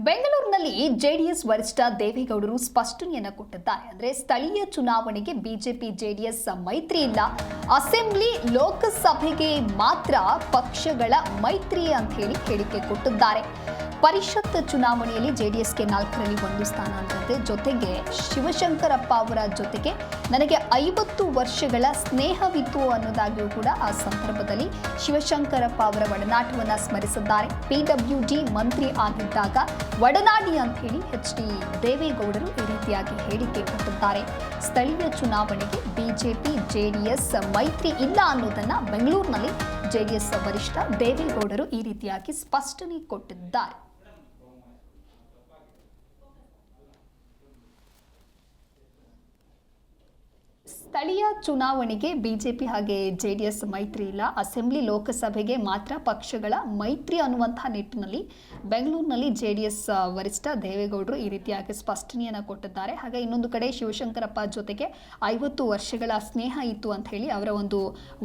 ಬೆಂಗಳೂರಿನಲ್ಲಿ ಜೆಡಿಎಸ್ ವರಿಷ್ಠ ದೇವೇಗೌಡರು ಸ್ಪಷ್ಟನೆಯನ್ನು ಕೊಟ್ಟಿದ್ದಾರೆ. ಅಂದರೆ ಸ್ಥಳೀಯ ಚುನಾವಣೆಗೆ ಬಿಜೆಪಿ ಜೆಡಿಎಸ್ ಮೈತ್ರಿ ಇಲ್ಲ, ಅಸೆಂಬ್ಲಿ ಲೋಕಸಭೆಗೆ ಮಾತ್ರ ಪಕ್ಷಗಳ ಮೈತ್ರಿ ಅಂತ ಹೇಳಿ ಹೇಳಿಕೆ ಕೊಟ್ಟಿದ್ದಾರೆ. ಪರಿಷತ್ ಚುನಾವಣೆಯಲ್ಲಿ ಜೆಡಿಎಸ್ಗೆ 4ರಲ್ಲಿ 1 ಸ್ಥಾನ ಅಂತಂತೆ. ಜೊತೆಗೆ ಶಿವಶಂಕರಪ್ಪ ಅವರ ಜೊತೆಗೆ ನನಗೆ 50 ವರ್ಷಗಳ ಸ್ನೇಹವಿತ್ತು ಅನ್ನೋದಾಗಿಯೂ ಕೂಡ ಆ ಸಂದರ್ಭದಲ್ಲಿ ಶಿವಶಂಕರಪ್ಪ ಅವರ ಒಡನಾಟವನ್ನು ಸ್ಮರಿಸಿದ್ದಾರೆ. PWD ಮಂತ್ರಿ ಆಗಿದ್ದಾಗ ಒಡನಾಡಿ ಅಂತ ಹೇಳಿ HD ದೇವೇಗೌಡರು ಈ ರೀತಿಯಾಗಿ ಹೇಳಿಕೆ ಕೊಟ್ಟಿದ್ದಾರೆ. ಸ್ಥಳೀಯ ಚುನಾವಣೆಗೆ ಬಿಜೆಪಿ ಜೆಡಿಎಸ್ ಮೈತ್ರಿ ಇಲ್ಲ ಅನ್ನೋದನ್ನ ಬೆಂಗಳೂರಿನಲ್ಲಿ ಜೆಡಿಎಸ್ ವರಿಷ್ಠ ದೇವೇಗೌಡರು ಈ ರೀತಿಯಾಗಿ ಸ್ಪಷ್ಟನೆ ಕೊಟ್ಟಿದ್ದಾರೆ. ಸ್ಥಳೀಯ ಚುನಾವಣೆಗೆ ಬಿಜೆಪಿ ಹಾಗೆ ಜೆಡಿಎಸ್ ಮೈತ್ರಿ ಇಲ್ಲ, ಅಸೆಂಬ್ಲಿ ಲೋಕಸಭೆಗೆ ಮಾತ್ರ ಪಕ್ಷಗಳ ಮೈತ್ರಿ ಅನ್ನುವಂತಹ ನಿಟ್ಟಿನಲ್ಲಿ ಬೆಂಗಳೂರಿನಲ್ಲಿ ಜೆಡಿಎಸ್ ವರಿಷ್ಠ ದೇವೇಗೌಡರು ಈ ರೀತಿಯಾಗಿ ಸ್ಪಷ್ಟನೆಯನ್ನು ಕೊಟ್ಟಿದ್ದಾರೆ. ಹಾಗೆ ಇನ್ನೊಂದು ಕಡೆ ಶಿವಶಂಕರಪ್ಪ ಜೊತೆಗೆ 50 ವರ್ಷಗಳ ಸ್ನೇಹ ಇತ್ತು ಅಂತ ಹೇಳಿ ಅವರ ಒಂದು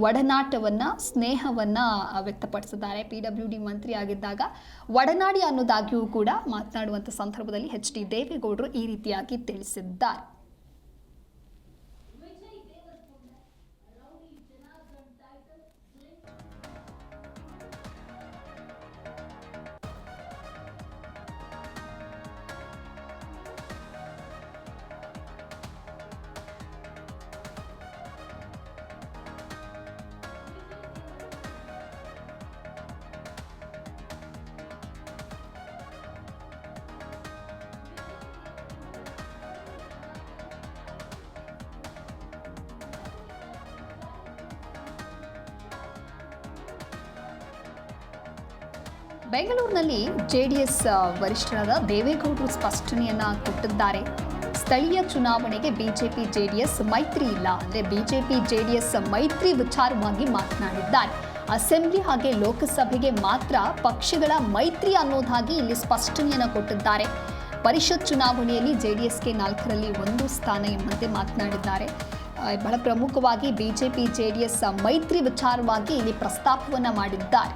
ಒಡನಾಟವನ್ನು ಸ್ನೇಹವನ್ನು ವ್ಯಕ್ತಪಡಿಸಿದ್ದಾರೆ. PWD ಮಂತ್ರಿ ಆಗಿದ್ದಾಗ ಒಡನಾಡಿ ಅನ್ನೋದಾಗಿಯೂ ಕೂಡ ಮಾತನಾಡುವಂಥ ಸಂದರ್ಭದಲ್ಲಿ HD ದೇವೇಗೌಡರು ಈ ರೀತಿಯಾಗಿ ತಿಳಿಸಿದ್ದಾರೆ. ಬೆಂಗಳೂರಿನಲ್ಲಿ ಜೆಡಿಎಸ್ ವರಿಷ್ಠರಾದ ದೇವೇಗೌಡರು ಸ್ಪಷ್ಟನೆಯನ್ನ ಕೊಟ್ಟಿದ್ದಾರೆ. ಸ್ಥಳೀಯ ಚುನಾವಣೆಗೆ ಬಿಜೆಪಿ ಜೆಡಿಎಸ್ ಮೈತ್ರಿ ಇಲ್ಲ, ಅಂದರೆ ಬಿಜೆಪಿ ಜೆಡಿಎಸ್ ಮೈತ್ರಿ ವಿಚಾರವಾಗಿ ಮಾತನಾಡಿದ್ದಾರೆ. ಅಸೆಂಬ್ಲಿ ಹಾಗೆ ಲೋಕಸಭೆಗೆ ಮಾತ್ರ ಪಕ್ಷಗಳ ಮೈತ್ರಿ ಅನ್ನೋದಾಗಿ ಇಲ್ಲಿ ಸ್ಪಷ್ಟನೆಯನ್ನು ಕೊಟ್ಟಿದ್ದಾರೆ. ಪರಿಷತ್ ಚುನಾವಣೆಯಲ್ಲಿ ಜೆಡಿಎಸ್ಗೆ 4ರಲ್ಲಿ 1 ಸ್ಥಾನ ಎಂಬಂತೆ ಮಾತನಾಡಿದ್ದಾರೆ. ಬಹಳ ಪ್ರಮುಖವಾಗಿ ಬಿಜೆಪಿ ಜೆಡಿಎಸ್ ಮೈತ್ರಿ ವಿಚಾರವಾಗಿ ಇಲ್ಲಿ ಪ್ರಸ್ತಾಪವನ್ನು ಮಾಡಿದ್ದಾರೆ.